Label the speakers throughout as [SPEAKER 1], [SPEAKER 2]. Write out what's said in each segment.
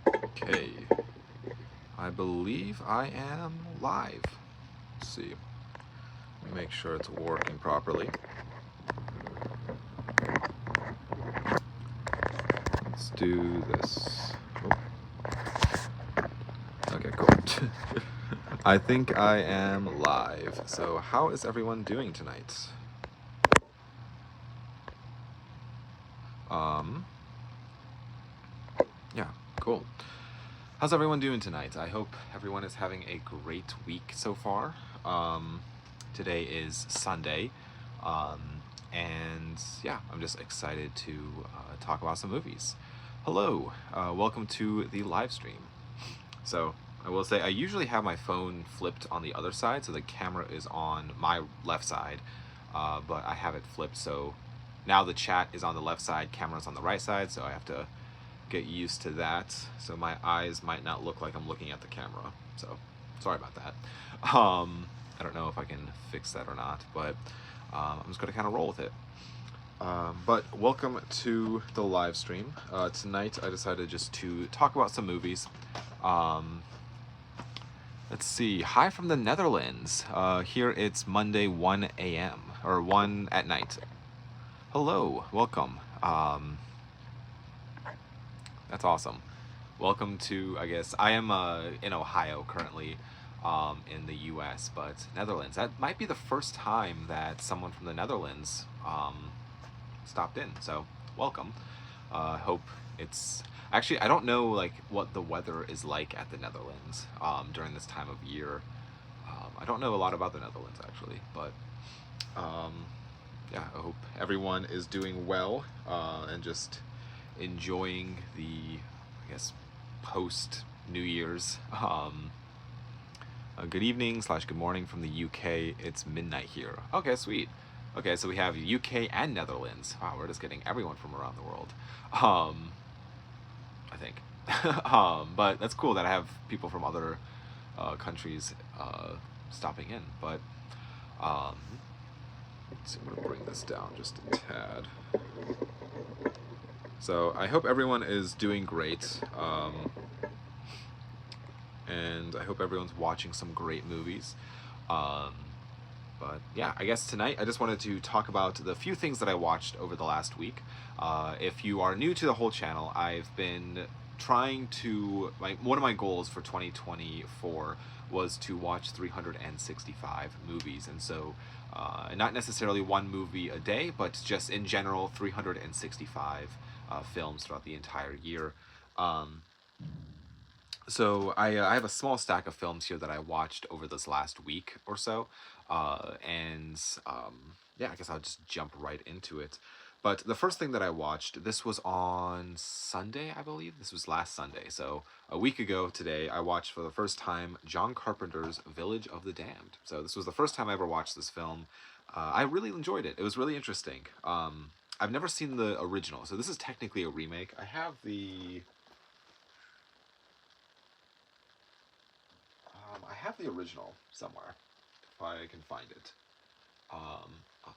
[SPEAKER 1] Okay. I believe I am live. Let's see. Make sure it's working properly. Let's do this. Okay, cool. I think I am live. So, how is everyone doing tonight? Yeah, cool. How's everyone doing tonight? I hope everyone is having a great week so far. Today is Sunday, and yeah, I'm just excited to talk about some movies. Hello, welcome to the live stream. So, I will say I usually have my phone flipped on the other side, so the camera is on my left side, but I have it flipped, so now the chat is on the left side, camera's on the right side, so I have to get used to that, so my eyes might not look like I'm looking at the camera. So, sorry about that. I don't know if I can fix that or not, but I'm just gonna kind of roll with it. But welcome to the live stream. Tonight I decided just to talk about some movies. Let's see. Hi from the Netherlands. Here it's Monday 1 a.m. or 1 at night. Hello, welcome. That's awesome. Welcome to, I guess, I am in Ohio currently, in the U.S., but Netherlands. That might be the first time that someone from the Netherlands stopped in. So, welcome. Hope it's actually I don't know like what the weather is like at the Netherlands during this time of year. I don't know a lot about the Netherlands actually, but yeah, I hope everyone is doing well and just enjoying the, I guess, post New Year's. Good evening / good morning from the UK. It's midnight here. Okay, sweet. Okay, so we have UK and Netherlands. Wow, we're just getting everyone from around the world. I think. But that's cool that I have people from other countries stopping in. But let's see, I'm gonna bring this down just a tad. So I hope everyone is doing great. And I hope everyone's watching some great movies. But yeah, I guess tonight I just wanted to talk about the few things that I watched over the last week. If you are new to the whole channel, I've been trying to, one of my goals for 2024 was to watch 365 movies, and so not necessarily one movie a day, but just in general 365 films throughout the entire year. So I have a small stack of films here that I watched over this last week or so, and yeah, I guess I'll just jump right into it. But the first thing that I watched, this was on Sunday, I believe. This was last Sunday, so a week ago today, I watched for the first time John Carpenter's Village of the Damned. So this was the first time I ever watched this film. I really enjoyed it. It was really interesting. I've never seen the original, so this is technically a remake. I have the original somewhere, if I can find it. Um, oh,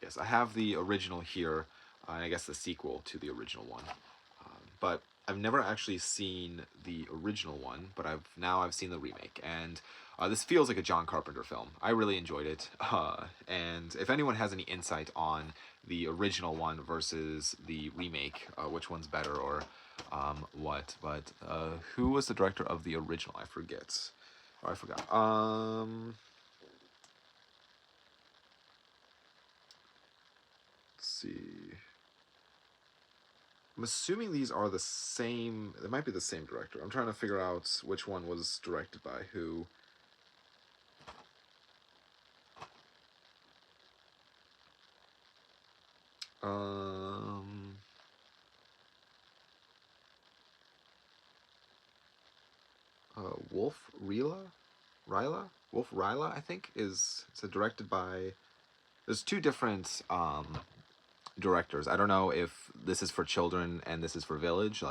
[SPEAKER 1] yes, I have the original here, and I guess the sequel to the original one. But I've never actually seen the original one, but I've seen the remake, and this feels like a John Carpenter film. I really enjoyed it, and if anyone has any insight on the original one versus the remake, which one's better or what? But who was the director of the original? I forget. Oh, I forgot. Let's see. I'm assuming these are the same. It might be the same director. I'm trying to figure out which one was directed by who. Um, Wolf Wolf Rila, I think is directed by. There's two different directors. I don't know if this is for children and this is for Village,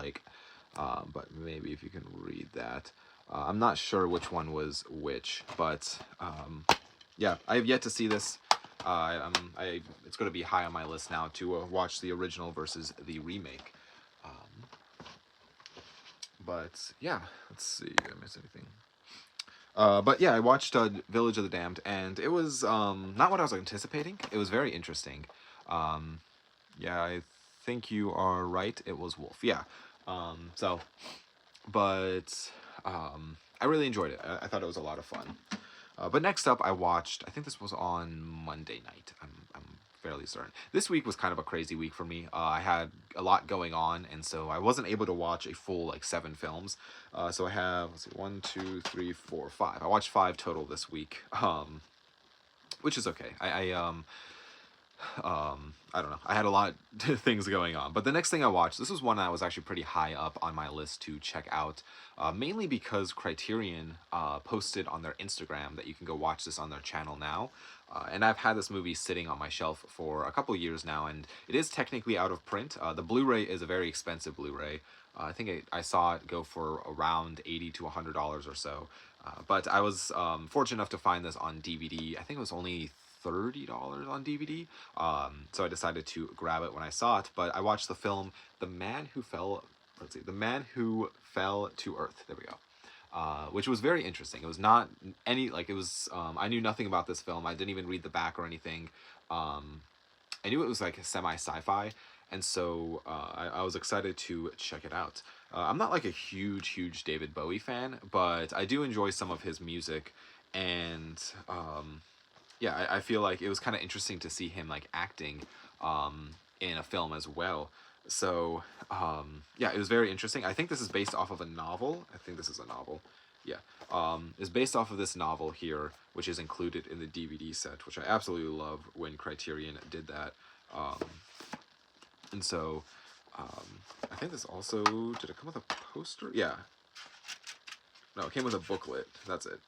[SPEAKER 1] but maybe if you can read that. I'm not sure which one was which, but yeah, I have yet to see this. It's going to be high on my list now to watch the original versus the remake. Um, but yeah, let's see. Did I miss anything? But yeah, I watched Village of the Damned, and it was not what I was anticipating. It was very interesting. Um, yeah, I think you are right. It was Wolf. Yeah. So, but I really enjoyed it. I thought it was a lot of fun. But next up, I watched. I think this was on Monday night. I'm fairly certain. This week was kind of a crazy week for me. I had a lot going on, and so I wasn't able to watch a full like 7 films. So I have, let's see, 1, 2, 3, 4, 5. I watched 5 total this week, which is okay. I don't know. I had a lot of things going on. But the next thing I watched, this was one that was actually pretty high up on my list to check out, mainly because Criterion posted on their Instagram that you can go watch this on their channel now. And I've had this movie sitting on my shelf for a couple years now, and it is technically out of print. The Blu-ray is a very expensive Blu-ray. I think I saw it go for around $80 to $100 or so. But I was fortunate enough to find this on DVD. I think it was only $30 on DVD. So I decided to grab it when I saw it. But I watched the film The Man Who Fell. Let's see, The Man Who Fell to Earth. There we go. Which was very interesting. It was not any like it was. I knew nothing about this film. I didn't even read the back or anything. I knew it was like a semi sci-fi, and so I was excited to check it out. I'm not like a huge David Bowie fan, but I do enjoy some of his music, and yeah, I feel like it was kind of interesting to see him like acting in a film as well. So yeah, it was very interesting. I think this is based off of a novel. I think this is a novel. Yeah, is based off of this novel here, which is included in the DVD set, which I absolutely love when Criterion did that. And so I think this also, did it come with a poster? Yeah. No, it came with a booklet. That's it.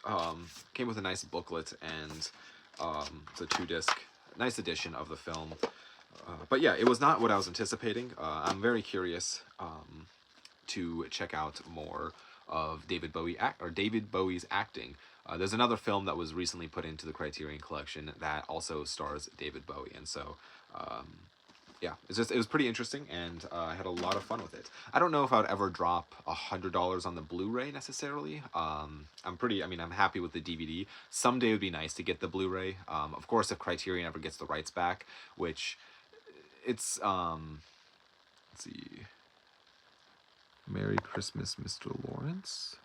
[SPEAKER 1] Came with a nice booklet, and it's a 2-disc, nice edition of the film. But yeah, it was not what I was anticipating. I'm very curious to check out more of David Bowie's acting. There's another film that was recently put into the Criterion Collection that also stars David Bowie, and so yeah, it was pretty interesting, and I had a lot of fun with it. I don't know if I would ever drop $100 on the Blu-ray necessarily. I'm happy with the DVD. Someday it would be nice to get the Blu-ray. Of course, if Criterion ever gets the rights back, which it's let's see, Merry Christmas, Mr. Lawrence.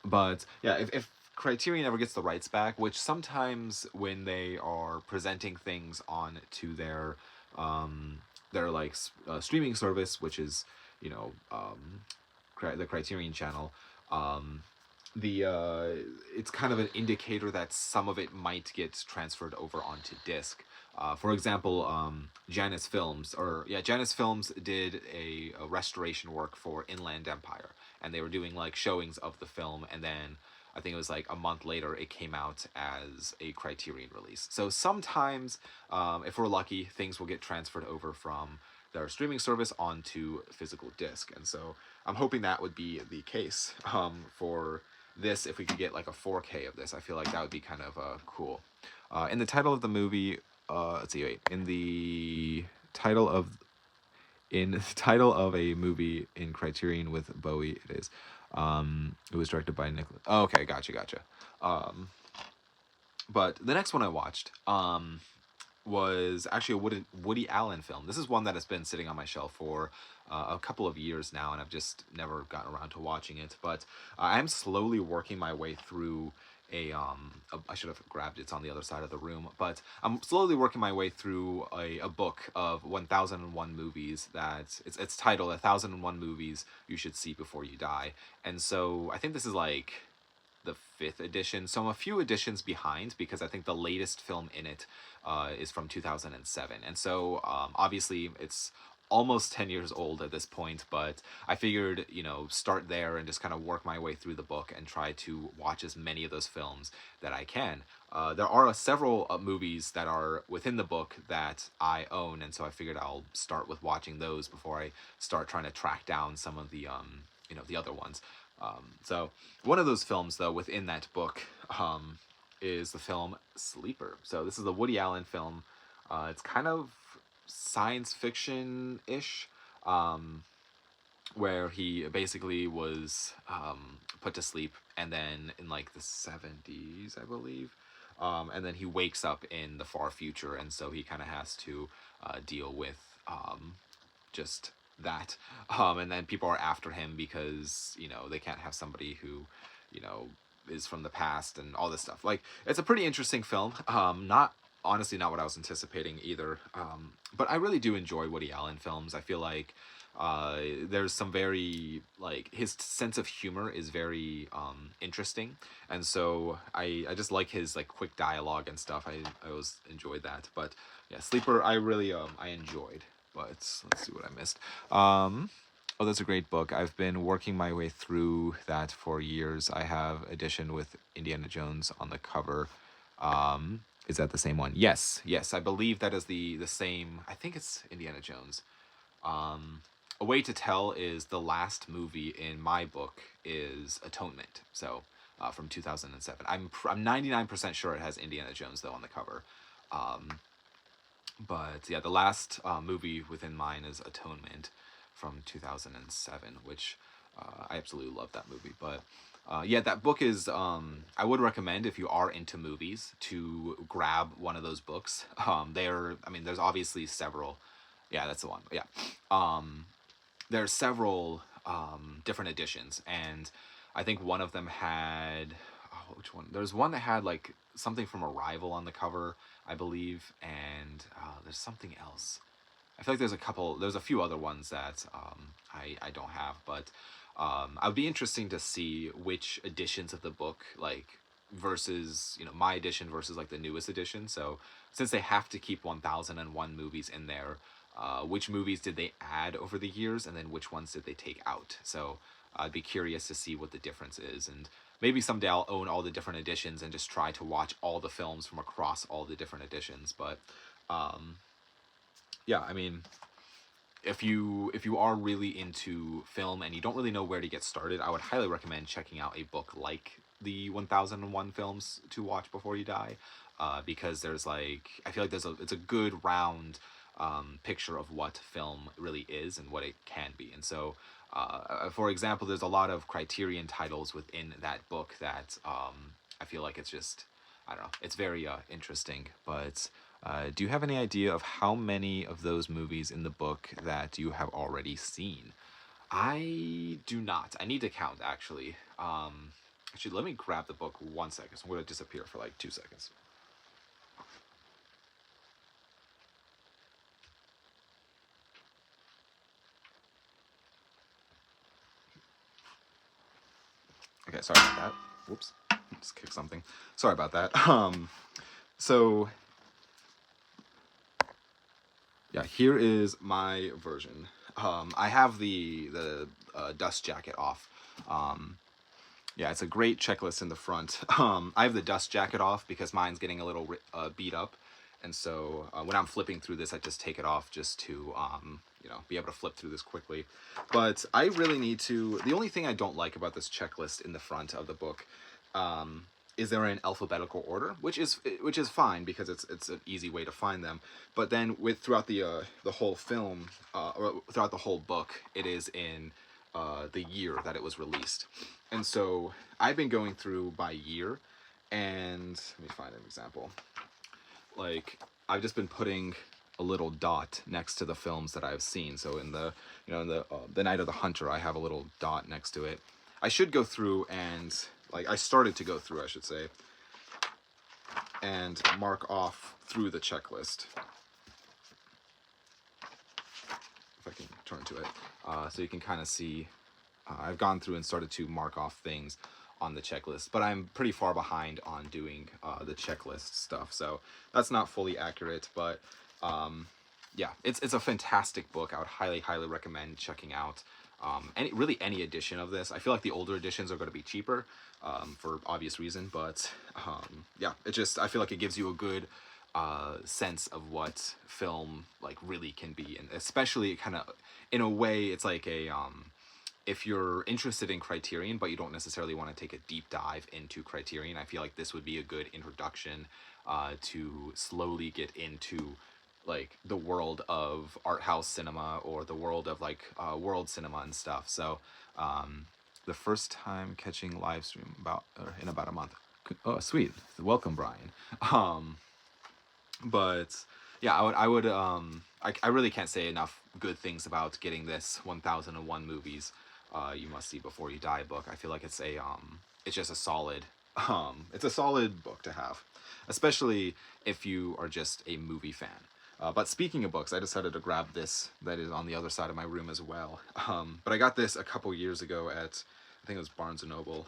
[SPEAKER 1] But yeah, if Criterion ever gets the rights back, which sometimes when they are presenting things on to their like streaming service, which is the Criterion channel, it's kind of an indicator that some of it might get transferred over onto disc. For example, Janus Films did a restoration work for Inland Empire, and they were doing like showings of the film, and then I think it was like a month later it came out as a Criterion release. So sometimes, if we're lucky, things will get transferred over from their streaming service onto physical disc, and so I'm hoping that would be the case for this. If we could get like a 4K of this, I feel like that would be kind of cool. In the title of the movie, let's see, wait, in the title of a movie in Criterion with Bowie, it was directed by Nicholas. Oh, okay, gotcha. But the next one I watched was actually a Woody Allen film. This is one that has been sitting on my shelf for a couple of years now, and I've just never gotten around to watching it. But I'm slowly working my way through I should have grabbed it. It's on the other side of the room, but I'm slowly working my way through a book of 1001 movies that it's titled 1001 Movies You Should See Before You Die. And so I think this is like the 5th edition, so I'm a few editions behind because I think the latest film in it is from 2007, and so obviously it's almost 10 years old at this point, but I figured, start there and just kind of work my way through the book and try to watch as many of those films that I can. There are several movies that are within the book that I own, and so I figured I'll start with watching those before I start trying to track down some of the the other ones. So one of those films, though, within that book is the film Sleeper. So this is a Woody Allen film. It's kind of science fiction ish. Um, where he basically was put to sleep, and then in like the 70s, I believe, and then he wakes up in the far future, and so he kind of has to deal with just that, and then people are after him because they can't have somebody who you know is from the past and all this stuff. Like, it's a pretty interesting film. Not honestly not what I was anticipating either. But I really do enjoy Woody Allen films. I feel like there's some very, like, his sense of humor is very interesting, and so I just like his like quick dialogue and stuff. I always enjoyed that. But yeah, Sleeper I really I enjoyed. But let's see what I missed. Oh, that's a great book. I've been working my way through that for years. I have edition with Indiana Jones on the cover. Is that the same one? Yes, yes. I believe that is the same. I think it's Indiana Jones. Um, a way to tell is the last movie in my book is Atonement. So from 2007. I'm 99% sure it has Indiana Jones though on the cover. Um, but yeah, the last movie within mine is Atonement from 2007, which I absolutely love that movie. But yeah, that book is, I would recommend if you are into movies to grab one of those books. I mean, there's obviously several. Yeah, that's the one. Yeah. There are several different editions, and I think one of them had, oh, which one? There's one that had like something from Arrival on the cover, I believe, and there's something else. I feel like there's a few other ones that I don't have, but I would be interesting to see which editions of the book, like, versus my edition versus like the newest edition. So since they have to keep 1001 movies in there, which movies did they add over the years, and then which ones did they take out? So I'd be curious to see what the difference is, and maybe someday I'll own all the different editions and just try to watch all the films from across all the different editions. But um, yeah, I mean, if you are really into film and you don't really know where to get started, I would highly recommend checking out a book like the 1001 films to watch before you die, because there's like, I feel like it's a good round picture of what film really is and what it can be. And so for example, there's a lot of Criterion titles within that book that I feel like it's just, I don't know, it's very interesting. But do you have any idea of how many of those movies in the book that you have already seen? I do not. I need to count, actually. Actually, let me grab the book 1 second. So I'm going to disappear for like 2 seconds. Okay, sorry about that. Whoops. Just kicked something. Sorry about that. So yeah, here is my version. I have the dust jacket off. Yeah, it's a great checklist in the front. I have the dust jacket off because mine's getting a little beat up, and so when I'm flipping through this, I just take it off just to be able to flip through this quickly. But I really need to. The only thing I don't like about this checklist in the front of the book is they're in alphabetical order, which is fine because it's an easy way to find them. But then throughout the whole film, or throughout the whole book, it is in the year that it was released. And so I've been going through by year, and let me find an example. Like, I've just been putting a little dot next to the films that I've seen. So in the the Night of the Hunter, I have a little dot next to it. I should go through and, like, I started to go through, I should say, and mark off through the checklist. If I can turn to it, so you can kind of see. I've gone through and started to mark off things on the checklist, but I'm pretty far behind on doing the checklist stuff, so that's not fully accurate. But yeah, it's a fantastic book. I would highly recommend checking out any edition of this. I feel like the older editions are going to be cheaper for obvious reason, but yeah, I feel like it gives you a good sense of what film like really can be, and especially kind of in a way it's like a if you're interested in Criterion, but you don't necessarily want to take a deep dive into Criterion, I feel like this would be a good introduction to slowly get into like the world of art house cinema or the world of like world cinema and stuff. So the first time catching live stream in about a month. Oh, sweet. Welcome, Brian. Um, but yeah, I really can't say enough good things about getting this 1001 movies you must see before you die book. I feel like it's just a solid it's a solid book to have, especially if you are just a movie fan. But speaking of books, I decided to grab this that is on the other side of my room as well. But I got this a couple years ago at, I think it was Barnes & Noble,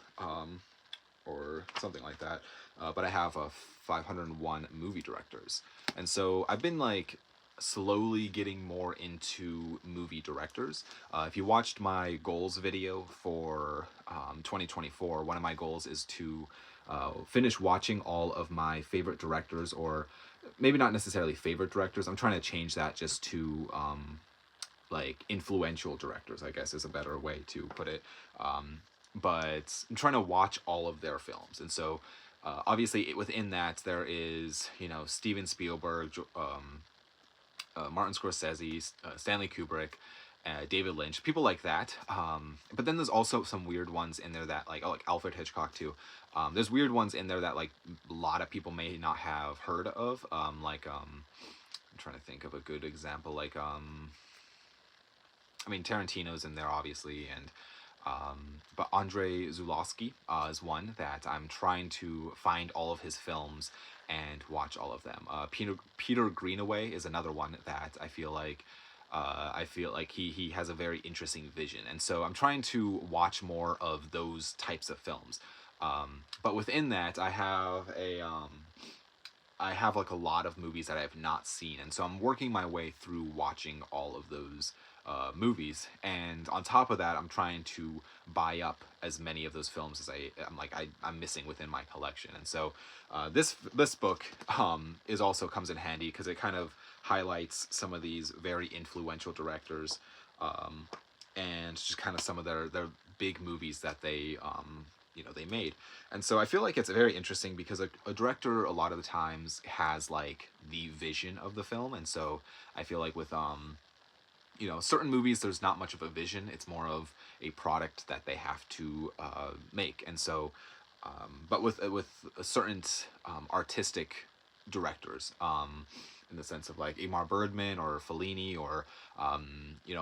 [SPEAKER 1] or something like that. But I have a 501 movie directors. And so I've been like slowly getting more into movie directors. If you watched my goals video for 2024, one of my goals is to finish watching all of my favorite directors, or maybe not necessarily favorite directors. I'm trying to change that just to like influential directors, I guess is a better way to put it. But I'm trying to watch all of their films. And so obviously within that there is, you know, Steven Spielberg, Martin Scorsese, Stanley Kubrick, David Lynch, people like that. But then there's also some weird ones in there that like Alfred Hitchcock too. There's weird ones in there that like a lot of people may not have heard of. I'm trying to think of a good example. Like I mean, Tarantino's in there obviously, and but Andrei Zulawski is one that I'm trying to find all of his films and watch all of them. Peter Greenaway is another one that I feel like he has a very interesting vision, and so I'm trying to watch more of those types of films. But within that, I have like a lot of movies that I have not seen, and so I'm working my way through watching all of those movies. And on top of that, I'm trying to buy up as many of those films as I'm missing within my collection. And so this book is also comes in handy because it kind of highlights some of these very influential directors, and just kind of some of their big movies that they they made. And so I feel like it's very interesting because a director a lot of the times has like the vision of the film. And so I feel like with certain movies there's not much of a vision, it's more of a product that they have to make. And so but with certain artistic directors, in the sense of like Ingmar Bergman or Fellini or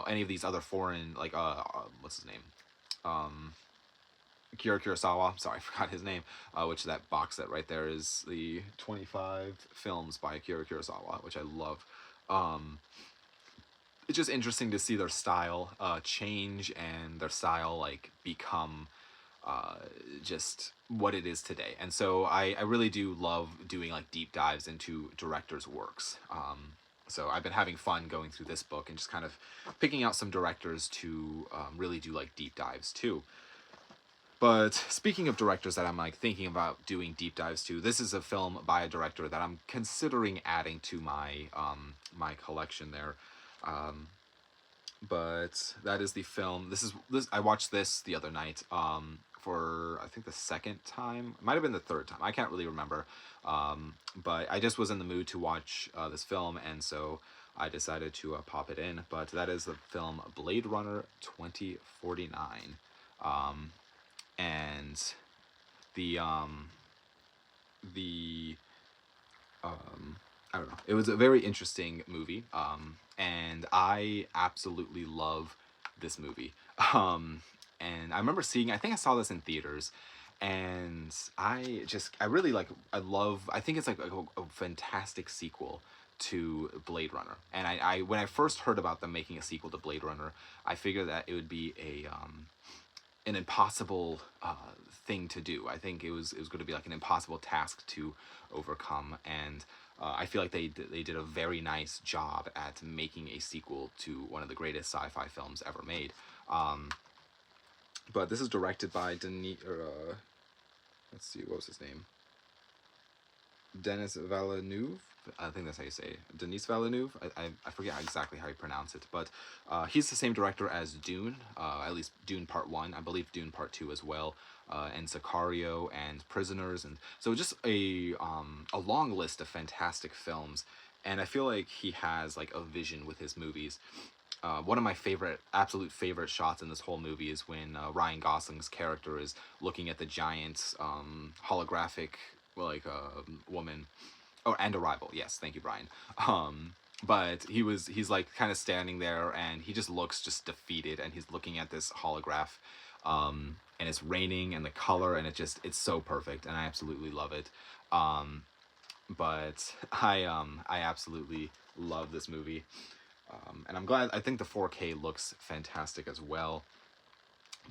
[SPEAKER 1] any of these other foreign, like what's his name, Akira Kurosawa. Sorry, I forgot his name. Which that box set right there is the 25 films by Akira Kurosawa, which I love. It's just interesting to see their style change and their style like become just what it is today. And so I really do love doing like deep dives into directors' works. So I've been having fun going through this book and just kind of picking out some directors to really do like deep dives too. But speaking of directors that I'm like thinking about doing deep dives to, this is a film by a director that I'm considering adding to my my collection there. But that is the film. This I watched this the other night for I think the second time. It might have been the third time. I can't really remember. But I just was in the mood to watch this film, and so I decided to pop it in. But that is the film Blade Runner 2049. And the I don't know. It was a very interesting movie, and I absolutely love this movie. And I remember seeing. I think I saw this in theaters, and I really like. I think it's like a fantastic sequel to Blade Runner. And I when I first heard about them making a sequel to Blade Runner, I figured that it would be an impossible thing to do. I think it was going to be like an impossible task to overcome, and I feel like they did a very nice job at making a sequel to one of the greatest sci-fi films ever made. But this is directed by let's see, what was his name? Denis Villeneuve. I think that's how you say it. Denis Villeneuve. I forget exactly how you pronounce it, but he's the same director as Dune, at least Dune Part 1. I believe Dune Part 2 as well, and Sicario and Prisoners. And so just a long list of fantastic films. And I feel like he has like a vision with his movies. One of my absolute favorite shots in this whole movie is when Ryan Gosling's character is looking at the giant holographic, woman. Oh, and Arrival. Yes, thank you, Brian. But he's like kind of standing there, and he just looks just defeated, and he's looking at this holograph, and it's raining, and the color, and it's so perfect, and I absolutely love it. But I absolutely love this movie. And I'm glad. I think the 4K looks fantastic as well.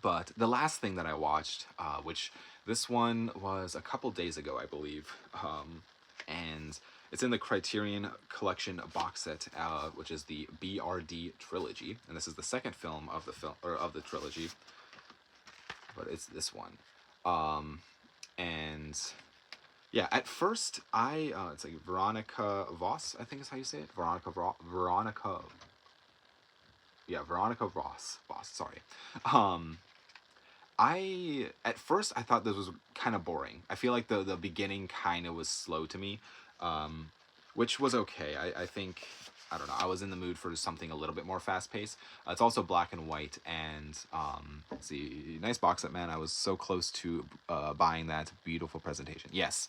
[SPEAKER 1] But the last thing that I watched, which this one was a couple days ago, I believe, and it's in the Criterion Collection box set, which is the BRD trilogy, and this is the second film of the trilogy. But it's this one, and yeah. At first, it's like Veronica Voss, I think is how you say it. Veronica Voss. Sorry. At first I thought this was kind of boring. I feel like the beginning kind of was slow to me, which was okay. I think, I don't know, I was in the mood for something a little bit more fast paced. It's also black and white, and let's see, nice box set, man. I was so close to buying that. Beautiful presentation. Yes.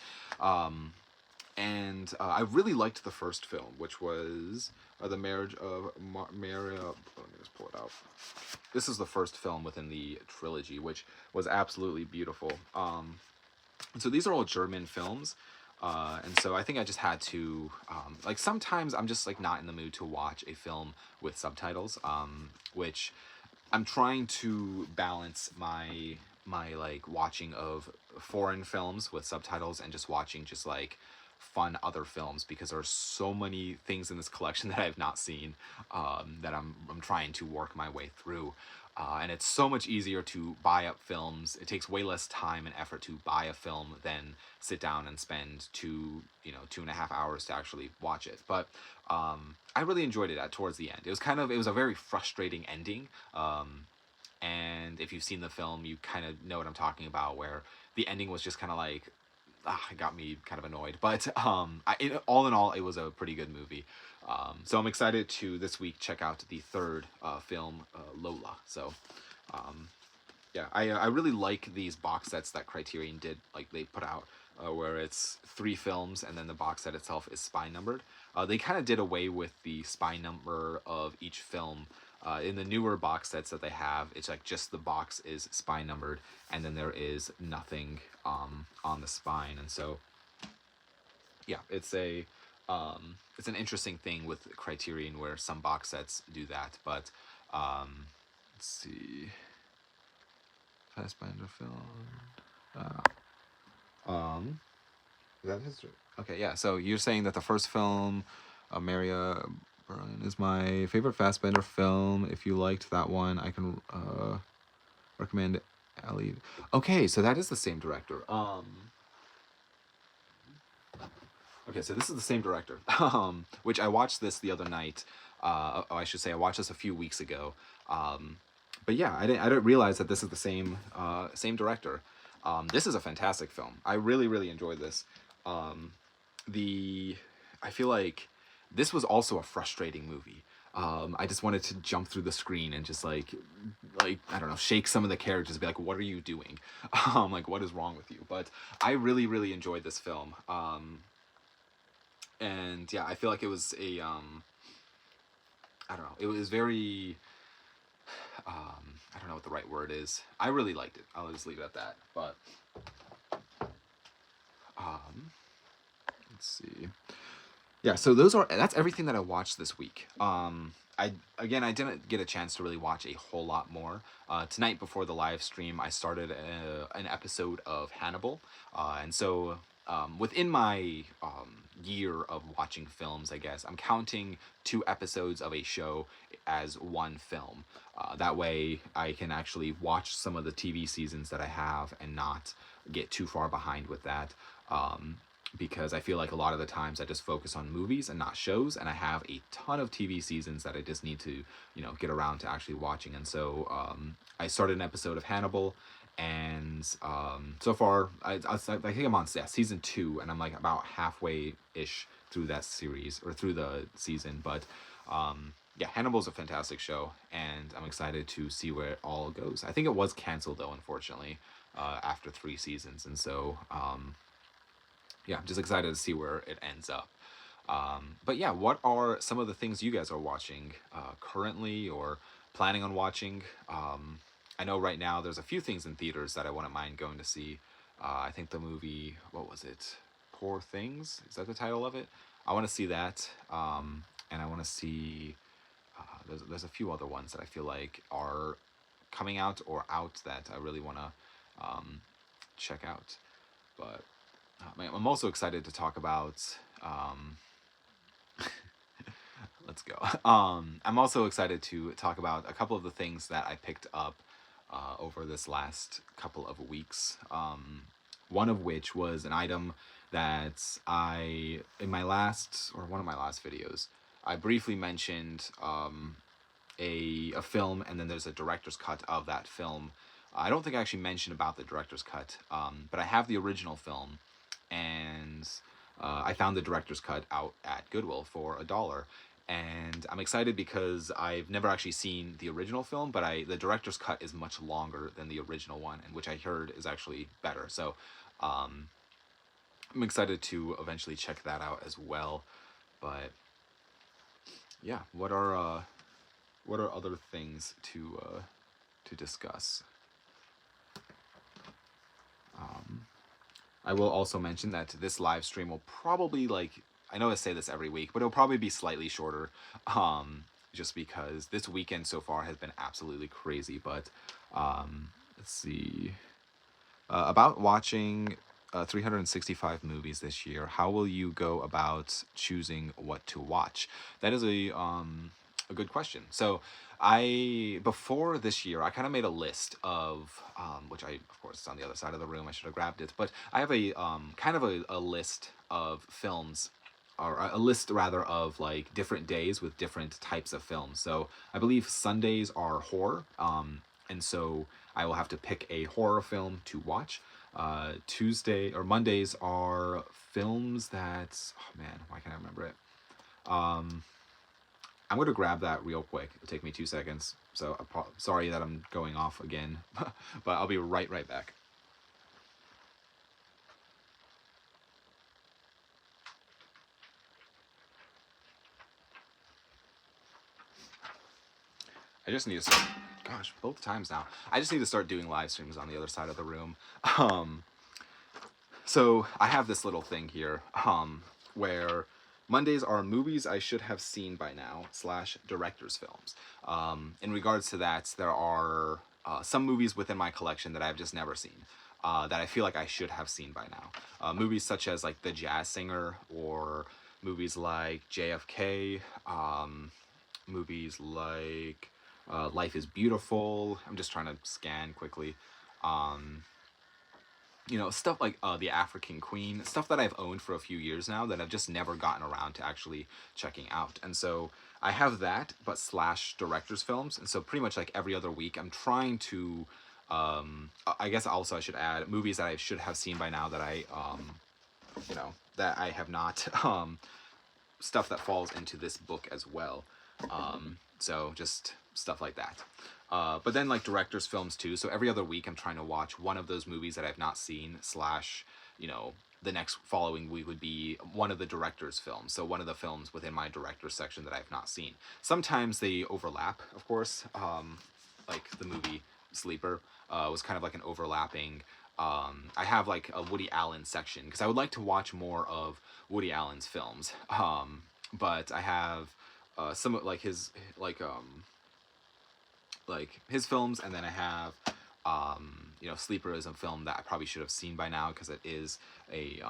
[SPEAKER 1] And I really liked the first film, which was The Marriage of Maria. Let me just pull it out. This is the first film within the trilogy, which was absolutely beautiful. So these are all German films. And so I think I just had to, like, sometimes I'm just like not in the mood to watch a film with subtitles, which I'm trying to balance my like watching of foreign films with subtitles and just watching just like fun other films, because there are so many things in this collection that I have not seen, that I'm trying to work my way through. And it's so much easier to buy up films. It takes way less time and effort to buy a film than sit down and spend 2.5 hours to actually watch it. But I really enjoyed it towards the end. It was a very frustrating ending. And if you've seen the film, you kind of know what I'm talking about, where the ending was just kind of like, it got me kind of annoyed. But all in all, it was a pretty good movie. So I'm excited to this week check out the third film, Lola. So yeah, I really like these box sets that Criterion did, like they put out, where it's 3 films and then the box set itself is spine numbered. They kind of did away with the spine number of each film. In the newer box sets that they have, it's like just the box is spine numbered, and then there is nothing on the spine. And so yeah, it's an interesting thing with Criterion where some box sets do that. But let's see, Fassbinder film. Is that history? Okay, yeah. So you're saying that the first film, Maria Berlin, is my favorite Fassbinder film. If you liked that one, I can recommend Ali. Okay, so that is the same director. Okay, so this is the same director, which I watched this the other night. I should say I watched this a few weeks ago. But yeah, I didn't realize that this is the same director. This is a fantastic film. I really, really enjoyed this. I feel like this was also a frustrating movie. I just wanted to jump through the screen and just like I don't know, shake some of the characters, be like, what are you doing? Like, what is wrong with you? But I really, really enjoyed this film. And yeah, I feel like it was I don't know, it was very, I don't know what the right word is. I really liked it. I'll just leave it at that. But let's see. Yeah, so that's everything that I watched this week. I didn't get a chance to really watch a whole lot more. Tonight before the live stream, I started an episode of Hannibal, and so within my year of watching films, I guess I'm counting 2 episodes of a show as one film. That way, I can actually watch some of the TV seasons that I have and not get too far behind with that. because I feel like a lot of the times I just focus on movies and not shows, and I have a ton of TV seasons that I just need to, get around to actually watching. And so I started an episode of Hannibal, and so far I think I'm on season 2, and I'm like about halfway ish through that series or through the season. But yeah, Hannibal's a fantastic show, and I'm excited to see where it all goes. I think it was canceled though, unfortunately, after 3 seasons, and so yeah, I'm just excited to see where it ends up. But yeah, what are some of the things you guys are watching currently or planning on watching? I know right now there's a few things in theaters that I wouldn't mind going to see. I think the movie, what was it? Poor Things? Is that the title of it? I want to see that. And I want to see, there's a few other ones that I feel like are coming out or out that I really want to check out. But I'm also excited to talk about. Let's go. I'm also excited to talk about a couple of the things that I picked up over this last couple of weeks. One of which was an item that in my last, or one of my last videos, I briefly mentioned a film, and then there's a director's cut of that film. I don't think I actually mentioned about the director's cut, but I have the original film, and I found the director's cut out at Goodwill for $1. And I'm excited because I've never actually seen the original film, but the director's cut is much longer than the original one, and which I heard is actually better. So I'm excited to eventually check that out as well. But yeah, what are other things to discuss? I will also mention that this live stream will probably, like, I know I say this every week, but it'll probably be slightly shorter, just because this weekend so far has been absolutely crazy. But let's see. About watching 365 movies this year, how will you go about choosing what to watch? That is a good question. So before this year, I kind of made a list of, which of course, it's on the other side of the room. I should have grabbed it, but I have a kind of a list of films, or a list rather of like different days with different types of films. So I believe Sundays are horror, and so I will have to pick a horror film to watch. Tuesday or Mondays are films that, oh man, why can't I remember it? I'm going to grab that real quick. It'll take me 2 seconds. So sorry that I'm going off again, but I'll be right back. I just need to start, gosh, both times now. I just need to start doing live streams on the other side of the room. So I have this little thing here, where Mondays are movies I should have seen by now / director's films. In regards to that, there are some movies within my collection that I've just never seen, that I feel like I should have seen by now. Movies such as like The Jazz Singer, or movies like JFK, movies like Life is Beautiful. I'm just trying to scan quickly. Stuff like The African Queen, stuff that I've owned for a few years now that I've just never gotten around to actually checking out. And so I have that, but / director's films. And so pretty much like every other week, I'm trying to, I guess also I should add movies that I should have seen by now that that I have not, stuff that falls into this book as well. So just stuff like that. But then like director's films too. So every other week I'm trying to watch one of those movies that I've not seen / the next following week would be one of the director's films. So one of the films within my director's section that I've not seen. Sometimes they overlap, of course. Like the movie Sleeper was kind of like an overlapping. I have like a Woody Allen section because I would like to watch more of Woody Allen's films. But I have some like his his films, and then I have Sleeper is a film that I probably should have seen by now because it is a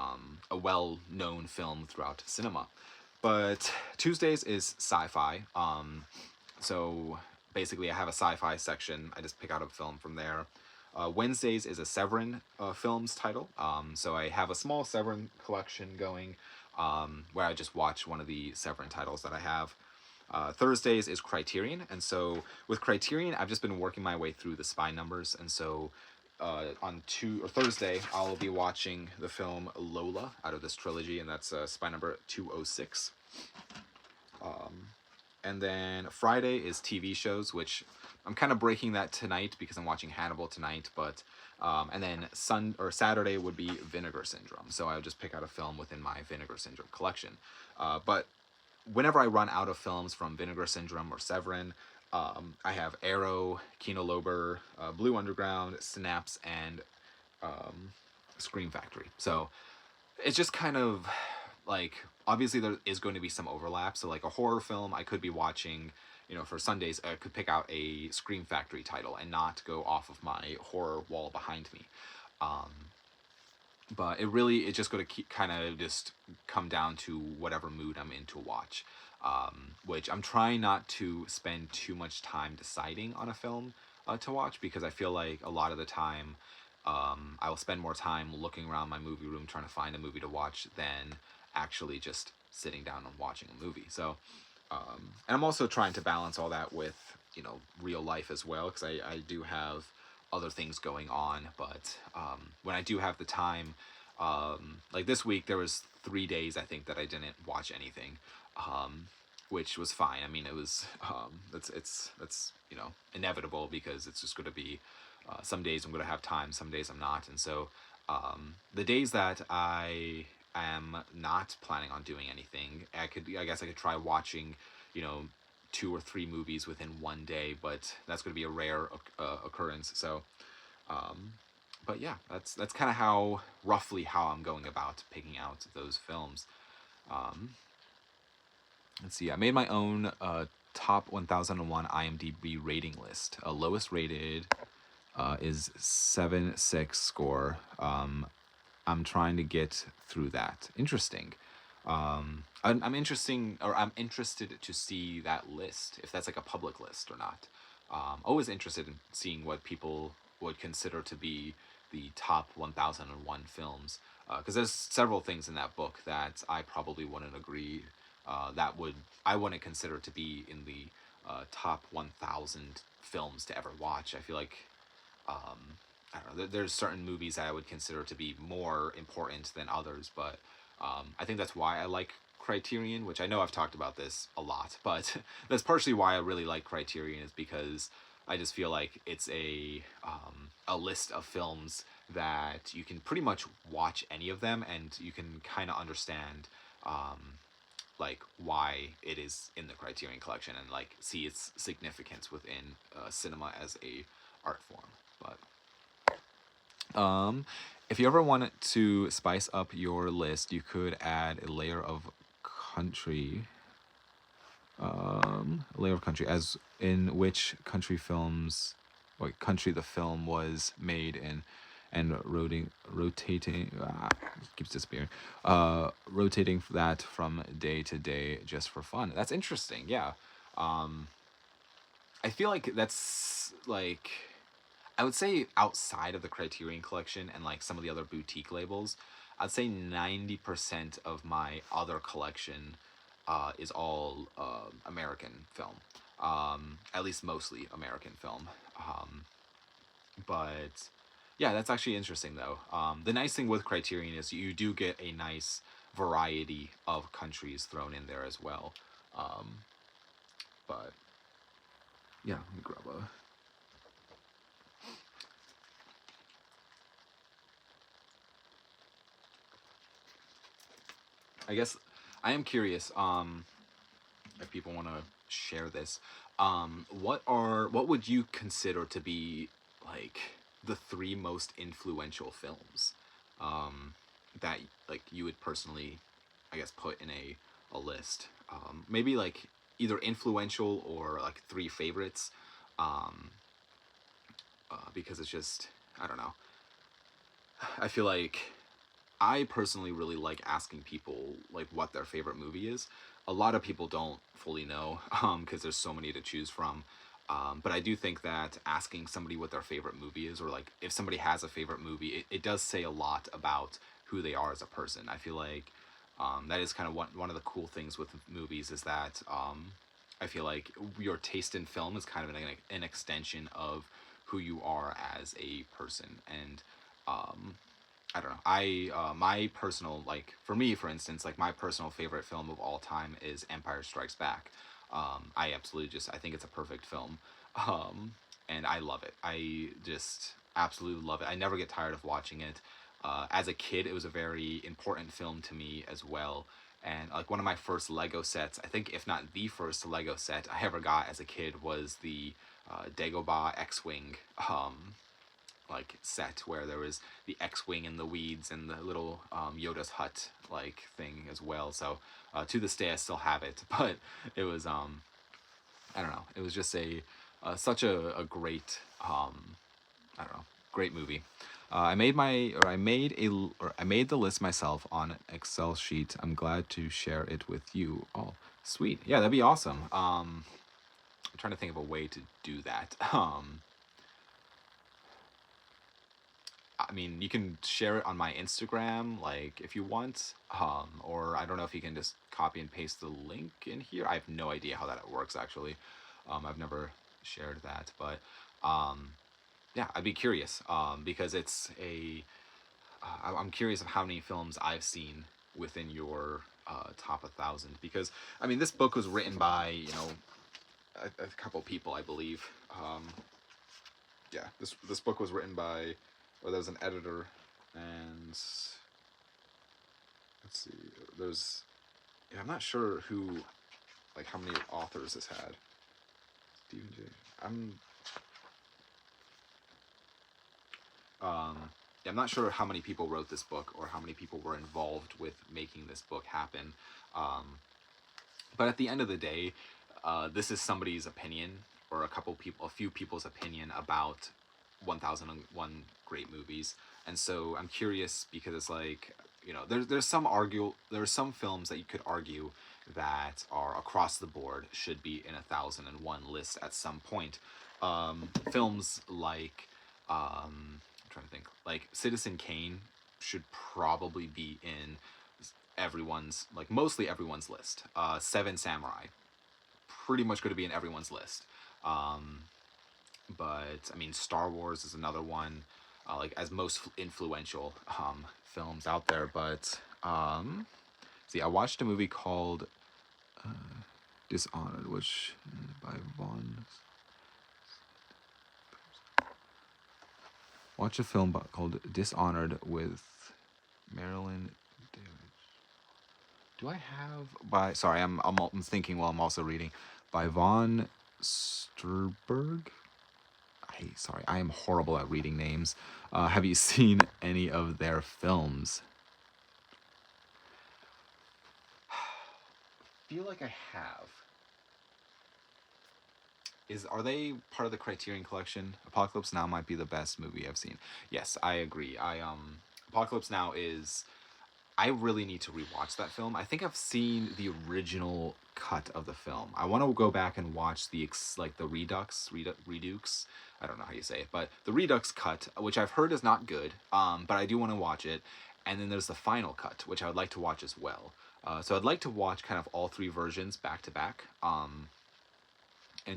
[SPEAKER 1] well-known film throughout cinema. But Tuesdays is sci-fi. So basically I have a sci-fi section. I just pick out a film from there. Wednesdays is a Severin Films title. So I have a small Severin collection going, where I just watch one of the Severin titles that I have. Thursdays is Criterion, and so with Criterion, I've just been working my way through the spine numbers, and so on Thursday, I'll be watching the film Lola out of this trilogy, and that's spine number 206. And then Friday is TV shows, which I'm kind of breaking that tonight because I'm watching Hannibal tonight. But and then Saturday would be Vinegar Syndrome. So I would just pick out a film within my Vinegar Syndrome collection. But whenever I run out of films from Vinegar Syndrome or Severin, I have Arrow, Kino Lorber, Blue Underground, Synapse, and Scream Factory. So it's just kind of like, obviously there is going to be some overlap. So like a horror film, I could be watching, for Sundays, I could pick out a Scream Factory title and not go off of my horror wall behind me. But it's just going to keep kind of just come down to whatever mood I'm in to watch. Which I'm trying not to spend too much time deciding on a film to watch, because I feel like a lot of the time I will spend more time looking around my movie room trying to find a movie to watch than actually just sitting down and watching a movie. So, and I'm also trying to balance all that with, real life as well, because I do have other things going on. But when I do have the time, like this week, there was 3 days, I think, that I didn't watch anything, which was fine. I mean, it was, that's inevitable, because it's just going to be, some days I'm going to have time, some days I'm not. And so the days that I am not planning on doing anything, I guess I could try watching, 2 or 3 movies within one day, but that's going to be a rare occurrence. So, but yeah, that's kind of roughly how I'm going about picking out those films. Let's see, I made my own top 1001 IMDb rating list. Lowest rated is 7.6 score. I'm trying to get through that. Interesting. I'm interested to see that list, if that's like a public list or not. Always interested in seeing what people would consider to be the top 1001 films, because there's several things in that book that I probably wouldn't agree I wouldn't consider to be in the top 1000 films to ever watch. I feel like I don't know, there's certain movies that I would consider to be more important than others, but I think that's why I like Criterion, which I know I've talked about this a lot, but that's partially why I really like Criterion, is because I just feel like it's a list of films that you can pretty much watch any of them, and you can kind of understand like why it is in the Criterion collection, and like see its significance within cinema as a art form. But if you ever wanted to spice up your list, you could add a layer of country. A layer of country, as in which country films, what country the film was made in, and rotating keeps disappearing. Rotating that from day to day just for fun. That's interesting. Yeah. I feel like that's like, I would say outside of the Criterion collection and like some of the other boutique labels, I'd say 90% of my other collection is all American film. At least mostly American film. But yeah, that's actually interesting though. The nice thing with Criterion is you do get a nice variety of countries thrown in there as well. But yeah, let me grab a. I guess I am curious if people want to share this. What would you consider to be like the 3 most influential films that like you would personally, I guess, put in a list? Maybe like either influential or like 3 favorites, because it's just, I don't know. I feel like I personally really like asking people like what their favorite movie is. A lot of people don't fully know because there's so many to choose from. But I do think that asking somebody what their favorite movie is, or like if somebody has a favorite movie, it does say a lot about who they are as a person. I feel like that is kind of one of the cool things with movies is that I feel like your taste in film is kind of an extension of who you are as a person. And I don't know. My personal, like for me, for instance, like my personal favorite film of all time is Empire Strikes Back. I absolutely just I think it's a perfect film, and I love it. I just absolutely love it. I never get tired of watching it. As a kid, it was a very important film to me as well. And like one of my first Lego sets, I think if not the first Lego set I ever got as a kid was the Dagobah X-wing like set where there was the X-wing in the weeds and the little Yoda's hut like thing as well. So to this day I still have it, but it was I don't know. It was just a such a great I don't know, great movie. I made the list myself on an Excel sheet. I'm glad to share it with you. Oh, sweet. Yeah, that'd be awesome. I'm trying to think of a way to do that. I mean, you can share it on my Instagram, like if you want, or I don't know if you can just copy and paste the link in here. I have no idea how that works actually. I've never shared that, but yeah, I'd be curious because it's a. I'm curious of how many films I've seen within your top 1,000. Because I mean, this book was written by a couple people, I believe. Yeah, this book was written by, or there's an editor, and let's see, there's, yeah, I'm not sure who, like how many authors this had. Stephen J. Yeah, I'm not sure how many people wrote this book or how many people were involved with making this book happen. But at the end of the day, this is somebody's opinion or a few people's opinion about 1001 great movies. And so I'm curious because it's like, there's some films that you could argue that are across the board should be in 1001 list at some point. Films like I'm trying to think, like Citizen Kane should probably be in everyone's, like mostly everyone's list. Seven Samurai pretty much going to be in everyone's list. Um, but I mean, Star Wars is another one, like as most influential films out there. But see, I watched a movie called Dishonored, which by Vaughn. Watch a film called Dishonored with Marilyn. Do I have by? Sorry, I'm thinking while I'm also reading by Von Sturberg. Sorry, I am horrible at reading names. Have you seen any of their films? I feel like I have. Are they part of the Criterion Collection? Apocalypse Now might be the best movie I've seen. Yes, I agree. Apocalypse Now is. I really need to rewatch that film. I think I've seen the original cut of the film. I want to go back and watch the Redux. I don't know how you say it, but the Redux cut, which I've heard is not good. But I do want to watch it. And then there's the final cut, which I would like to watch as well. So I'd like to watch kind of all three versions back to back, and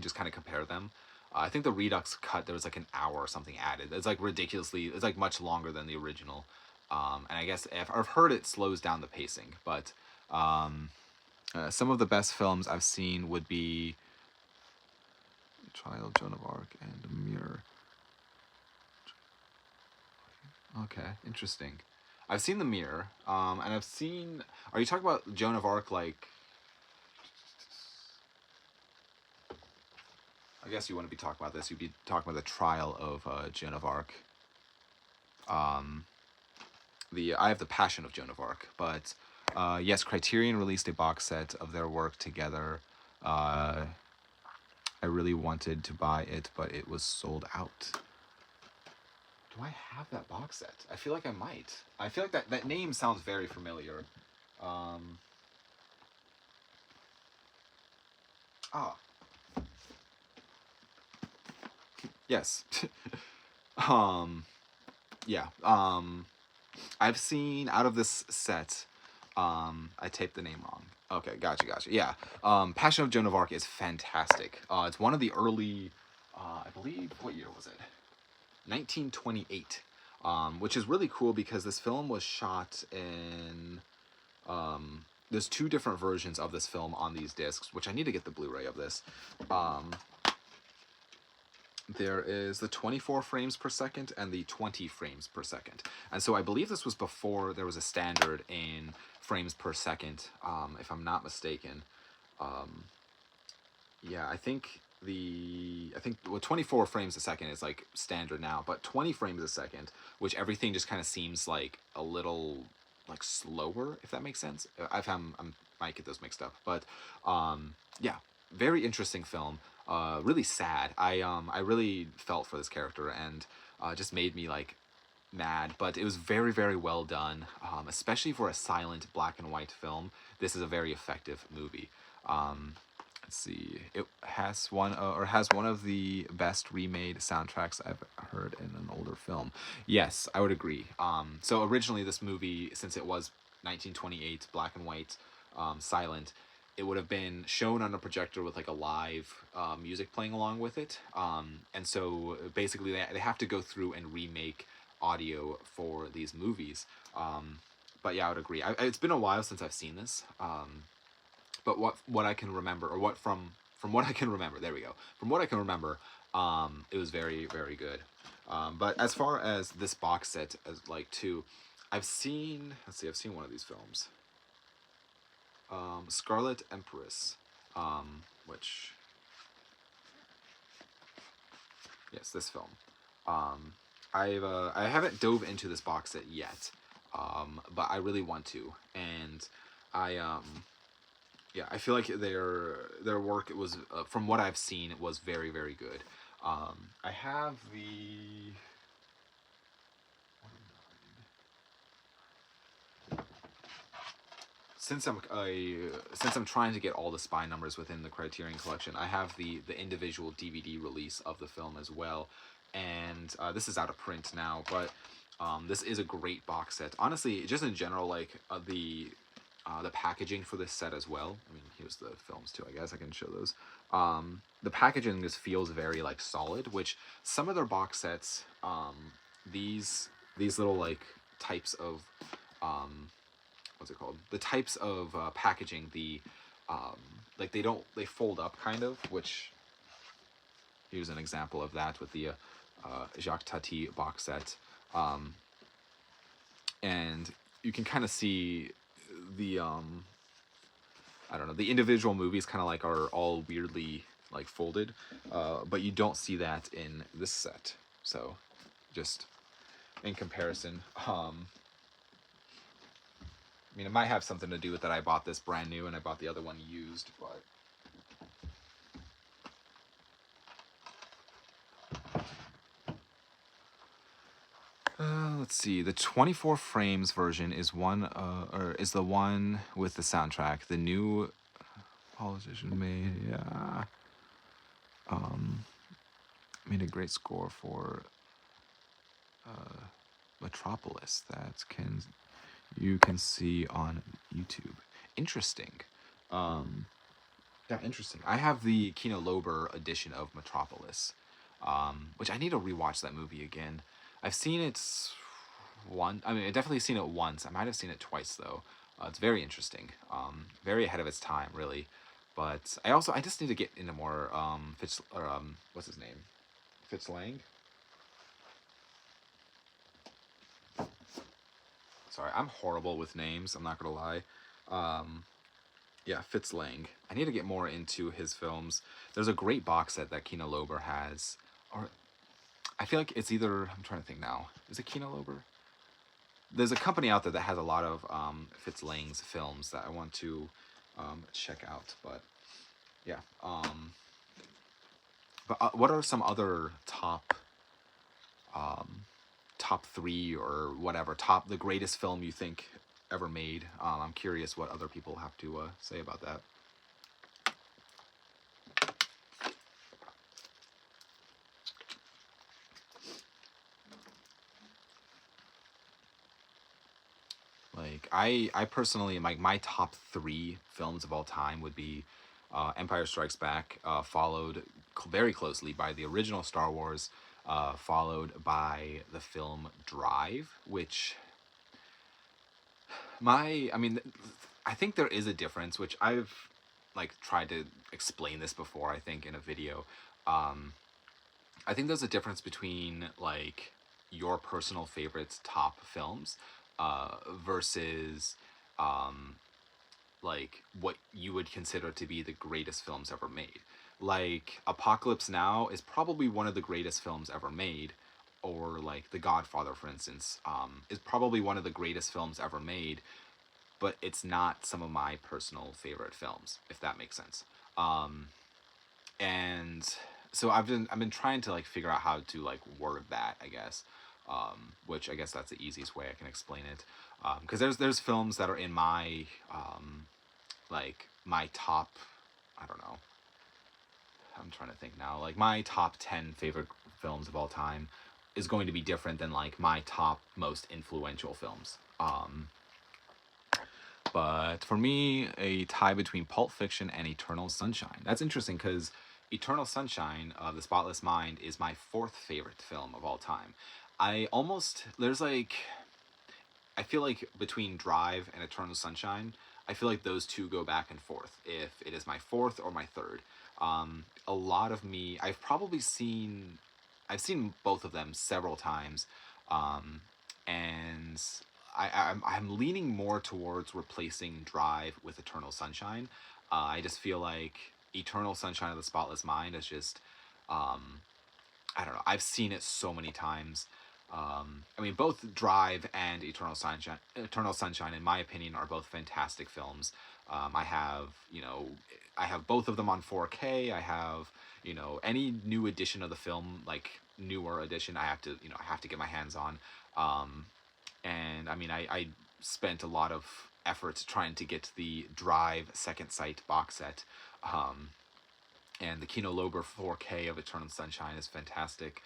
[SPEAKER 1] just kind of compare them. I think the Redux cut there was like an hour or something added. It's like ridiculously. It's like much longer than the original. And I guess I've heard it slows down the pacing, but some of the best films I've seen would be Trial, Joan of Arc, and Mirror. Okay, interesting. I've seen The Mirror, and I've seen. Are you talking about Joan of Arc? Like, I guess you wouldn't be talking about this. You'd be talking about the Trial of Joan of Arc. I have the Passion of Joan of Arc, but yes, Criterion released a box set of their work together. I really wanted to buy it, but it was sold out. Do I have that box set? I feel like I might. I feel like that name sounds very familiar. Ah. Yes. um, yeah. I've seen out of this set. I taped the name wrong. Okay, gotcha. Yeah. Passion of Joan of Arc is fantastic. It's one of the early, I believe, what year was it? 1928. Which is really cool because this film was shot in. There's two different versions of this film on these discs, which I need to get the Blu-ray of this. Um, there is the 24 frames per second and the 20 frames per second. And so I believe this was before there was a standard in frames per second, if I'm not mistaken. Yeah, well, 24 frames a second is like standard now, but 20 frames a second, which everything just kind of seems like a little like slower, if that makes sense. I might get those mixed up, but yeah, very interesting film. Really sad. I really felt for this character, and just made me like mad, but it was very, very well done, especially for a silent black and white film. This is a very effective movie. Let's see, it has one of the best remade soundtracks I've heard in an older film. Yes, I would agree. So originally this movie, since it was 1928, black and white, silent, it would have been shown on a projector with like a live music playing along with it. And so basically they have to go through and remake audio for these movies. But yeah, I would agree. It's been a while since I've seen this. But what I can remember, or what from what I can remember, there we go. From what I can remember, it was very, very good. But as far as this box set, as like two, I've seen. Let's see, I've seen one of these films. Scarlet Empress, which, yes, this film. I haven't dove into this box set yet, but I really want to, and I yeah, I feel like their work, it was, from what I've seen, it was very, very good. I have the. Since I'm trying to get all the spy numbers within the Criterion Collection, I have the individual DVD release of the film as well, and this is out of print now, but this is a great box set. Honestly, just in general, like the packaging for this set as well. I mean, here's the films too. I guess I can show those. The packaging just feels very like solid, which some of their box sets, these little like types of what's it called? The types of packaging, um, like they fold up kind of, which here's an example of that with the Jacques Tati box set, and you can kind of see the I don't know, the individual movies kind of like are all weirdly like folded, but you don't see that in this set. So just in comparison, I mean, it might have something to do with that I bought this brand new and I bought the other one used, but let's see. The 24 frames version is is the one with the soundtrack. The new politician made a great score for Metropolis that you can see on YouTube. Interesting. Yeah, interesting. I have the Kino Lorber edition of Metropolis, which I need to rewatch that movie again. I've seen it I mean, I definitely seen it once. I might have seen it twice though. It's very interesting. Very ahead of its time, really. But I just need to get into more what's his name? Fitz Lang. Sorry, I'm horrible with names. I'm not gonna lie. Yeah, Fitz Lang. I need to get more into his films. There's a great box set that Kino Lorber has, or I feel like it's either. I'm trying to think now. Is it Kino Lorber? There's a company out there that has a lot of Fitz Lang's films that I want to check out. But yeah. But what are some other top three or whatever, the greatest film you think ever made? I'm curious what other people have to say about that. like I personally like my top three films of all time would be Empire Strikes Back, followed very closely by the original Star Wars, followed by the film Drive, which I mean, I think there is a difference, which I've like tried to explain this before, I think in a video. Um, I think there's a difference between like your personal favorites top films versus um, like what you would consider to be the greatest films ever made. Like Apocalypse Now is probably one of the greatest films ever made, or like The Godfather, for instance, is probably one of the greatest films ever made, but it's not some of my personal favorite films, if that makes sense. Um, and so I've been trying to like figure out how to like word that, I guess, which I guess that's the easiest way I can explain it, because there's films that are in my like my top, I don't know, I'm trying to think now, like my top 10 favorite films of all time is going to be different than like my top most influential films. But for me, a tie between Pulp Fiction and Eternal Sunshine. That's interesting because Eternal Sunshine of the Spotless Mind is my fourth favorite film of all time. There's like, I feel like between Drive and Eternal Sunshine, I feel like those two go back and forth if it is my fourth or my third. A lot of me, I've seen both of them several times, um, and I'm leaning more towards replacing Drive with Eternal Sunshine. I just feel like Eternal Sunshine of the Spotless Mind is just, um, I don't know. I've seen it so many times. I mean, both Drive and Eternal Sunshine, in my opinion, are both fantastic films. I have, I have both of them on 4K. I have, any new edition of the film, like newer edition, I have to get my hands on. Um, and I mean, I spent a lot of effort trying to get the Drive Second Sight box set. Um, and the Kino Lorber 4K of Eternal Sunshine is fantastic.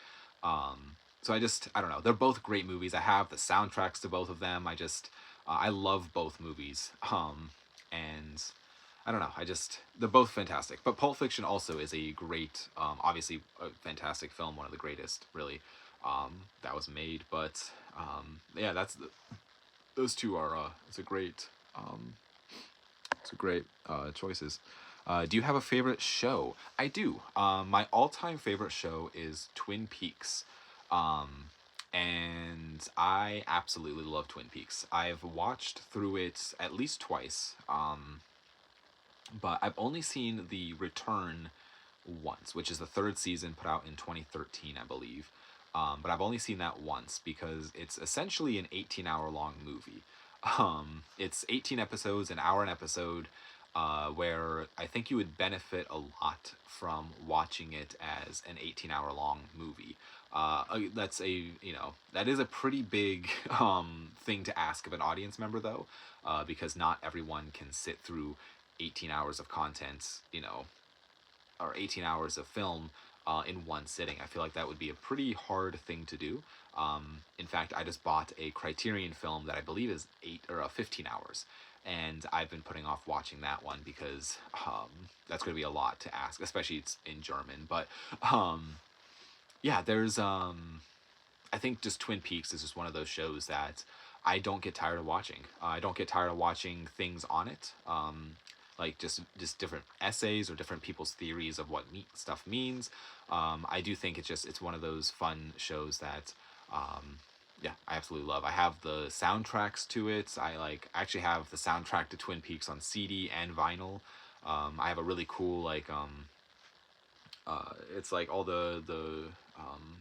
[SPEAKER 1] So I don't know. They're both great movies. I have the soundtracks to both of them. I love both movies. And I don't know. They're both fantastic. But Pulp Fiction also is a great, obviously a fantastic film, one of the greatest, really, that was made. But yeah, those two are, um, it's a great choices. Do you have a favorite show? I do. My all-time favorite show is Twin Peaks. Um, and I absolutely love Twin Peaks. I've watched through it at least twice, but I've only seen The Return once, which is the third season put out in 2013, I believe. But I've only seen that once because it's essentially an 18-hour long movie. It's 18 episodes, an hour an episode, where I think you would benefit a lot from watching it as an 18-hour long movie. That is a pretty big thing to ask of an audience member, though, because not everyone can sit through 18 hours of content, or 18 hours of film in one sitting. I feel like that would be a pretty hard thing to do. In fact, I just bought a Criterion film that I believe is 15 hours, and I've been putting off watching that one because that's going to be a lot to ask, especially it's in German. But yeah, I think just Twin Peaks is just one of those shows that I don't get tired of watching. I don't get tired of watching things on it. Like just different essays or different people's theories of what stuff means. I do think it's one of those fun shows that yeah, I absolutely love. I have the soundtracks to it. I actually have the soundtrack to Twin Peaks on CD and vinyl. I have a really cool it's like all the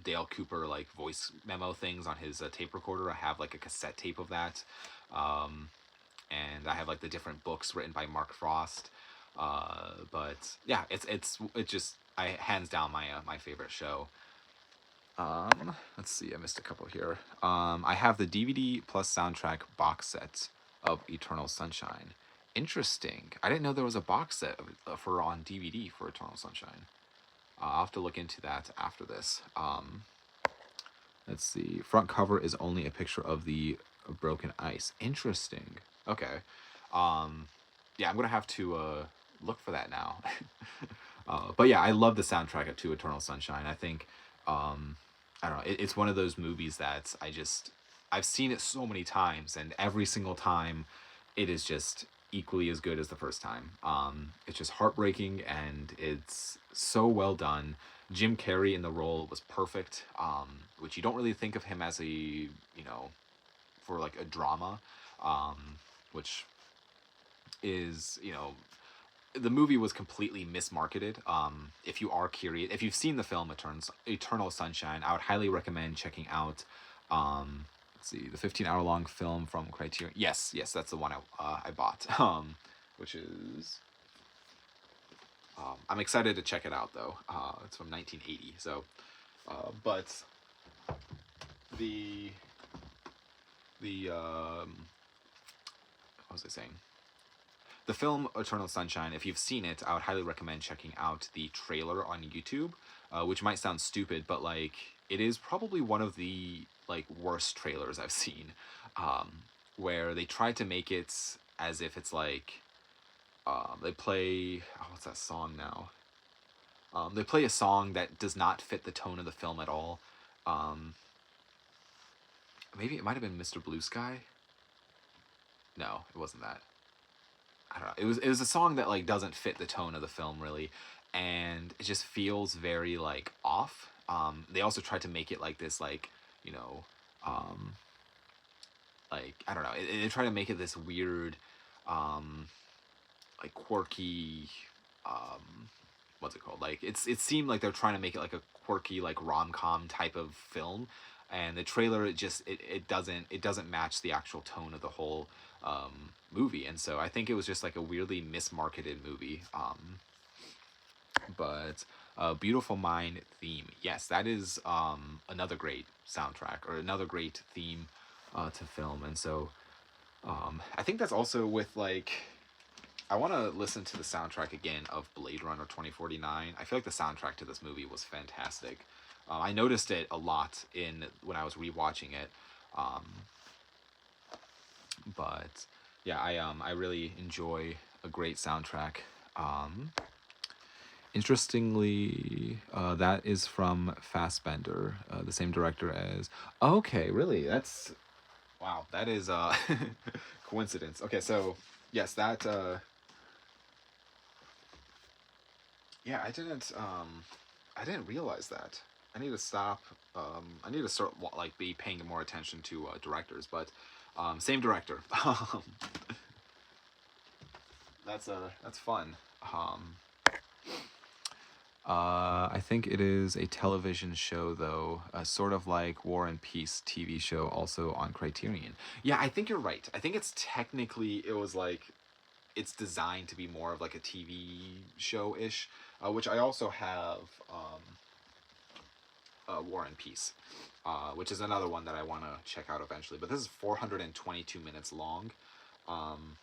[SPEAKER 1] Dale Cooper like voice memo things on his tape recorder. I have like a cassette tape of that. And I have like the different books written by Mark Frost. But yeah, it's just hands down my favorite show. Let's see, I missed a couple here. I have the DVD plus soundtrack box set of Eternal Sunshine. Interesting. I didn't know there was a box set for on DVD for Eternal Sunshine. I'll have to look into that after this. Let's see. Front cover is only a picture of the of Broken Ice. Interesting. Okay. Um, yeah, I'm gonna have to look for that now. But yeah, I love the soundtrack to Eternal Sunshine. I think I don't know. It's one of those movies that I've seen it so many times, and every single time, it is just equally as good as the first time. It's just heartbreaking, and it's so well done. Jim Carrey in the role was perfect, which you don't really think of him as for like a drama, which is the movie was completely mismarketed. If you are curious, if you've seen the film Eternal Sunshine, I would highly recommend checking out. Let's see, the 15-hour long film from Criterion. Yes, that's the one I bought. Which is. I'm excited to check it out though. It's from 1980. So, but the what was I saying? The film Eternal Sunshine, if you've seen it, I would highly recommend checking out the trailer on YouTube, which might sound stupid, but like it is probably one of the like worst trailers I've seen, where they tried to make it as if it's like they play what's that song now? They play a song that does not fit the tone of the film at all. Maybe it might have been Mr. Blue Sky. No, it wasn't that. I don't know. It was a song that like doesn't fit the tone of the film really, and it just feels very like off. They also tried to make it like this like you know, um, like I don't know. They try to make it this weird, um, like quirky, what's it called? Like it seemed like they're trying to make it like a quirky like rom-com type of film, and the trailer it doesn't match the actual tone of the whole movie, and so I think it was just like a weirdly mismarketed movie. But Beautiful Mind theme, yes, that is another great soundtrack or another great theme to film, and so I think that's also with like I want to listen to the soundtrack again of Blade Runner 2049. I feel like the soundtrack to this movie was fantastic. I noticed it a lot in when I was rewatching it, um, but yeah, I really enjoy a great soundtrack. Um, Interestingly, that is from Fassbender, the same director as. Okay, really? That's wow. That is coincidence. Okay, so yes, that yeah, I didn't realize that. I need to stop. I need to start like be paying more attention to directors, but same director. That's fun. Um, I think it is a television show, though, sort of like War and Peace TV show, also on Criterion. Yeah, I think you're right. I think it's technically it was like it's designed to be more of like a TV show ish, which I also have War and Peace, which is another one that I want to check out eventually. But this is 422 minutes long. Um,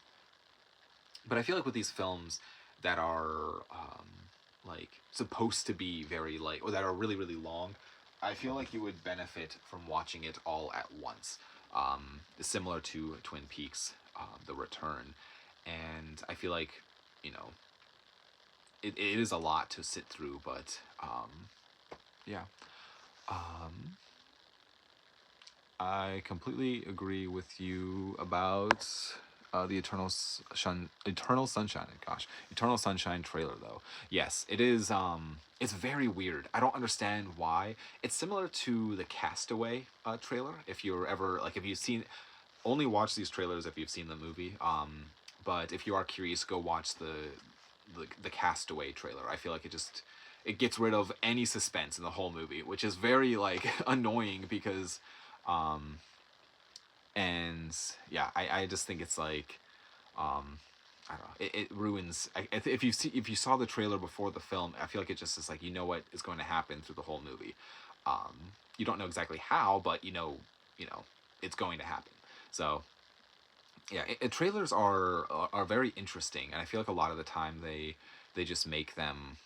[SPEAKER 1] but I feel like with these films that are like supposed to be very like or that are really really long, I feel like you would benefit from watching it all at once, similar to Twin Peaks, The Return, and I feel like you know it is a lot to sit through, but yeah, um, I completely agree with you about the Eternal Sunshine. Gosh, Eternal Sunshine trailer though. Yes, it is. It's very weird. I don't understand why. It's similar to the Castaway trailer. If you're ever like, if you've seen, only watch these trailers if you've seen the movie. But if you are curious, go watch the Castaway trailer. I feel like it gets rid of any suspense in the whole movie, which is very like annoying because um and yeah, I just think it's like um I don't know, it ruins if you saw the trailer before the film, I feel like it just is like you know what is going to happen through the whole movie. You don't know exactly how, but you know it's going to happen. So yeah, trailers are very interesting, and I feel like a lot of the time they just make them,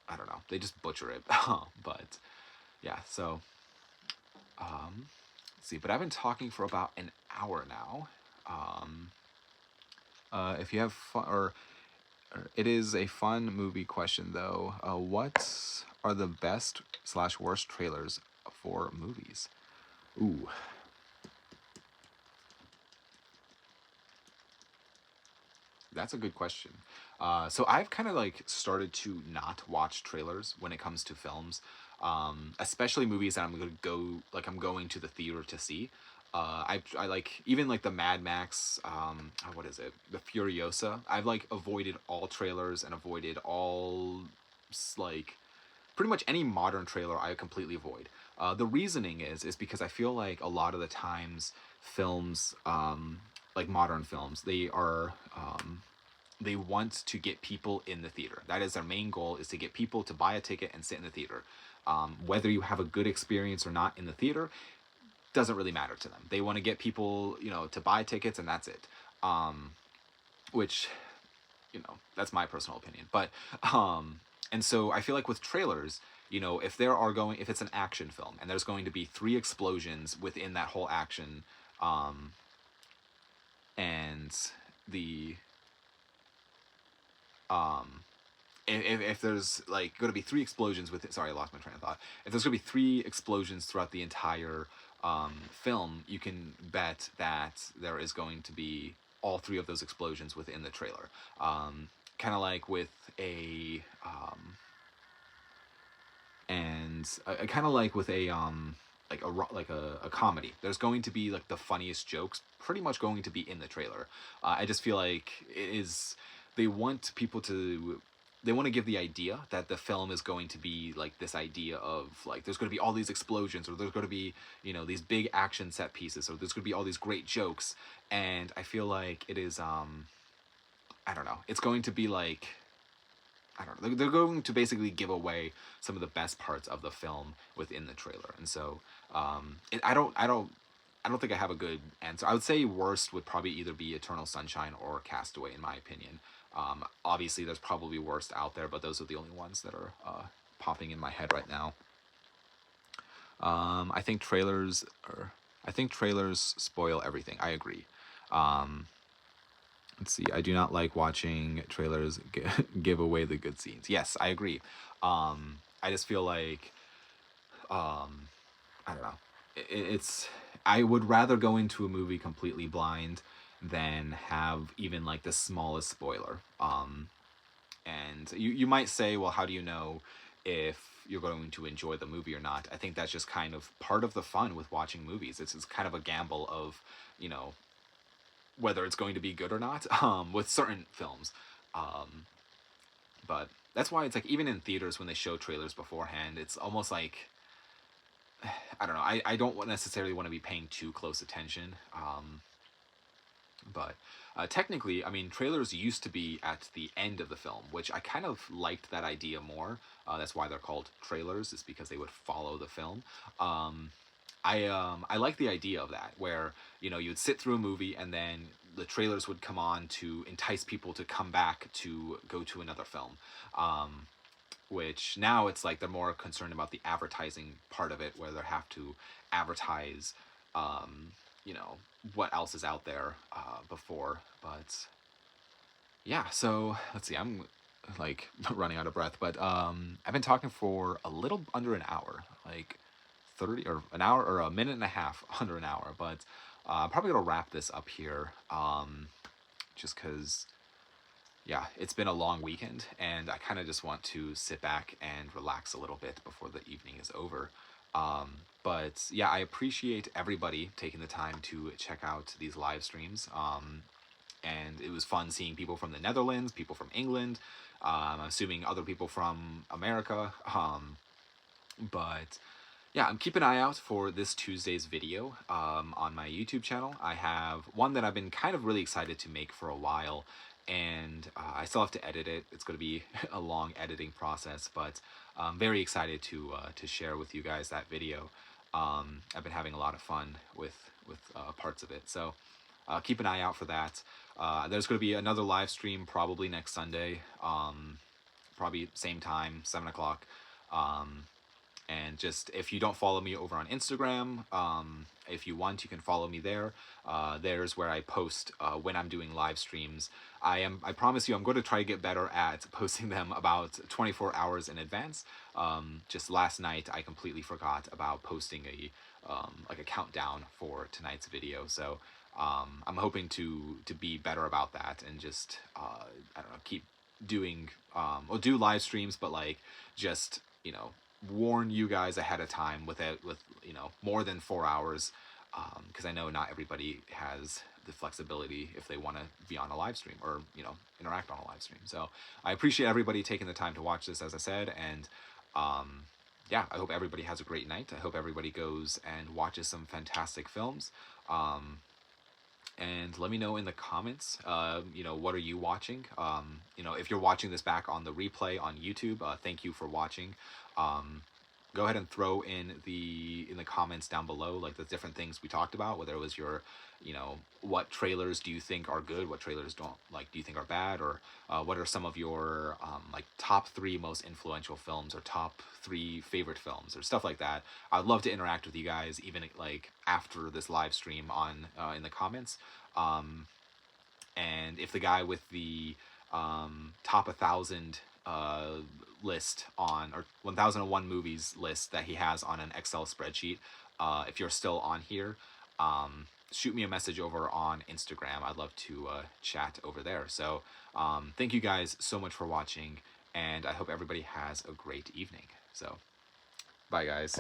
[SPEAKER 1] I don't know, they just butcher it. But yeah, so um let's see, but I've been talking for about an hour now. Um, if you have fun, or it is a fun movie question though. What are the best slash worst trailers for movies? Ooh, that's a good question. So I've kind of like started to not watch trailers when it comes to films, especially movies that I'm gonna go like I'm going to the theater to see. I like even like the Mad Max, what is it, the Furiosa. I've like avoided all trailers and avoided all like pretty much any modern trailer I completely avoid. The reasoning is because I feel like a lot of the times films, like modern films, they want to get people in the theater. That is their main goal, is to get people to buy a ticket and sit in the theater. Whether you have a good experience or not in the theater doesn't really matter to them. They want to get people, to buy tickets, and that's it. Which, that's my personal opinion. But and so I feel like with trailers, if it's an action film and there's going to be 3 explosions within that whole action, and the um if there's like going to be 3 explosions with it, sorry, I lost my train of thought. If there's going to be 3 explosions throughout the entire film, you can bet that there is going to be all 3 of those explosions within the trailer. Kind of like with a and kind of like with a like a comedy. There's going to be like the funniest jokes pretty much going to be in the trailer. I just feel like it is, they want people to, they want to give the idea that the film is going to be like this idea of like there's going to be all these explosions, or there's going to be these big action set pieces, or there's going to be all these great jokes. And I feel like it is I don't know, it's going to be like, I don't know, they're going to basically give away some of the best parts of the film within the trailer. And so I don't think I have a good answer. I would say worst would probably either be Eternal Sunshine or Castaway, in my opinion. Obviously there's probably worst out there, but those are the only ones that are popping in my head right now. I think trailers spoil everything. I agree. Let's see. I do not like watching trailers give away the good scenes. Yes, I agree. I just feel like, I don't know. It's, I would rather go into a movie completely blind than have even like the smallest spoiler. And you might say, well, how do you know if you're going to enjoy the movie or not? I think that's just kind of part of the fun with watching movies. It's kind of a gamble of, whether it's going to be good or not, with certain films. But that's why it's like, even in theaters when they show trailers beforehand, it's almost like, I don't know, I don't necessarily want to be paying too close attention. But technically, I mean, trailers used to be at the end of the film, which I kind of liked that idea more. That's why they're called trailers, is because they would follow the film. I like the idea of that, where you would sit through a movie and then the trailers would come on to entice people to come back to go to another film. Which now it's like they're more concerned about the advertising part of it, where they have to advertise, you know, what else is out there before. But yeah, so let's see. I'm like running out of breath, but I've been talking for a little under an hour, like 30 or an hour or a minute and a half under an hour. But I'm probably gonna wrap this up here, just because yeah, it's been a long weekend, and I kind of just want to sit back and relax a little bit before the evening is over. But yeah, I appreciate everybody taking the time to check out these live streams. And it was fun seeing people from the Netherlands, people from England, I'm assuming other people from America. But yeah, I'm keeping an eye out for this Tuesday's video on my YouTube channel. I have one that I've been kind of really excited to make for a while, and I still have to edit it. It's going to be a long editing process, but I'm very excited to share with you guys that video. I've been having a lot of fun with parts of it, so keep an eye out for that. There's going to be another live stream probably next Sunday, probably same time, 7 o'clock. And just if you don't follow me over on Instagram, if you want, you can follow me there. There's where I post when I'm doing live streams. I promise you, I'm going to try to get better at posting them about 24 hours in advance. Just last night, I completely forgot about posting a like a countdown for tonight's video. So I'm hoping to be better about that and just I don't know, keep doing or do live streams, but like just warn you guys ahead of time with more than 4 hours, because I know not everybody has the flexibility if they want to be on a live stream or interact on a live stream. So I appreciate everybody taking the time to watch this, as I said, and yeah, I hope everybody has a great night. I hope everybody goes and watches some fantastic films. And let me know in the comments, what are you watching? If you're watching this back on the replay on YouTube, thank you for watching. Go ahead and throw in the comments down below, like the different things we talked about, whether it was your, what trailers do you think are good, what trailers do you think are bad, or what are some of your like top 3 most influential films or top 3 favorite films or stuff like that. I'd love to interact with you guys even like after this live stream on in the comments. And if the guy with the top 1,000 list on, or 1001 movies list that he has on an Excel spreadsheet, if you're still on here, shoot me a message over on Instagram. I'd love to chat over there. So thank you guys so much for watching, and I hope everybody has a great evening. So bye guys.